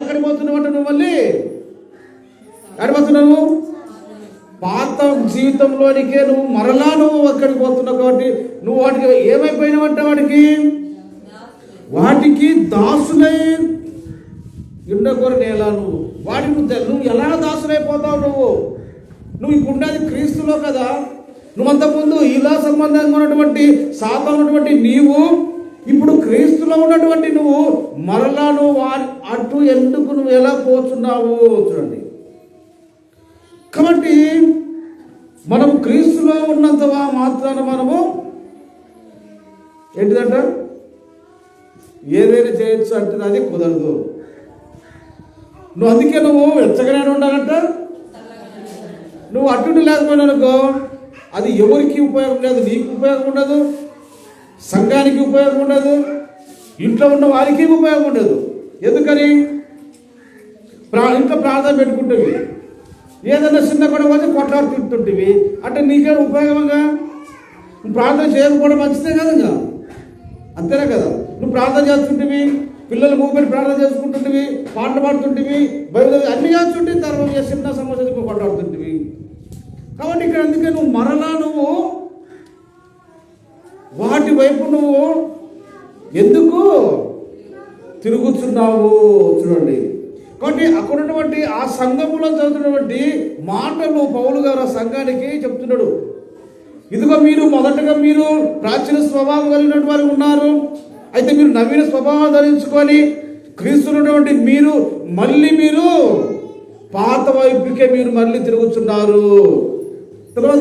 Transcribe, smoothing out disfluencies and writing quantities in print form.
ఎక్కడికి పోతున్నావు అంటే నువ్వు మళ్ళీ ఎక్కడికి పోతున్నావు? పాత జీవితంలోనికే నువ్వు మరలా నువ్వు అక్కడికి పోతున్నావు. కాబట్టి నువ్వు వాటికి ఏమైపోయినావంటే వాటికి దాసులై ఉండకూర నేల. వాటికి నువ్వు ఎలా దాసులైపోతావు? నువ్వు ఇప్పుడు ఉండేది క్రీస్తులో కదా. నువ్వంత ముందు ఇలా సంబంధంగా ఉన్నటువంటి సాతాను ఉన్నటువంటి నీవు ఇప్పుడు క్రీస్తులో ఉన్నటువంటి నువ్వు మరలా నువ్వు అటు ఎందుకు నువ్వు ఎలా పోతున్నావు చూడండి. కాబట్టి మనము క్రీస్తులో ఉన్నంత మాత్రాన మనము ఏంటిదంట ఏదైనా చేయొచ్చు అంటే అది కుదరదు. నువ్వు అందుకే నువ్వు వెచ్చగానే ఉండాలంట. నువ్వు అటు లేకపోయినా అనుకో అది ఎవరికి ఉపయోగం లేదు, నీకు ఉపయోగం ఉండదు, సంఘానికి ఉపయోగం ఉండదు, ఇంట్లో ఉన్న వారికి ఉపయోగం ఉండదు. ఎందుకని? ఇంట్లో ప్రార్థన పెట్టుకుంటేవి ఏదైనా చిన్న కూడా వచ్చి కొట్లాడు తింటుంటివి అంటే నీకే ఉపయోగంగా. నువ్వు ప్రార్థన చేయకపోవడం మంచిదే కదా, అంతేనా కదా. నువ్వు ప్రార్థన చేస్తుంటివి, పిల్లలు మూపెట్టి ప్రార్థన చేసుకుంటుంటివి, పాటలు పాడుతుంటివి, బైబిల్ అన్ని చేస్తుంటే తర్వాత చిన్న సమస్యకు కొట్లాడుతుంటివి. కాబట్టి ఇక్కడ అందుకే నువ్వు మరలా నువ్వు వాటి వైపు నువ్వు ఎందుకు తిరుగుతున్నావు చూడండి. కాబట్టి అక్కడ ఉన్నటువంటి ఆ సంఘములో చదువుతున్నటువంటి మాటలు పౌలు గారు ఆ సంఘానికి చెప్తున్నాడు. ఇదిగో మీరు మొదటగా మీరు ప్రాచీన స్వభావం కలిగినటువంటి వారు ఉన్నారు. అయితే మీరు నవీన స్వభావం ధరించుకొని క్రీస్తున్నటువంటి మీరు మళ్ళీ పాత వైపుకే మీరు మళ్ళీ తిరుగుతున్నారు. తర్వాత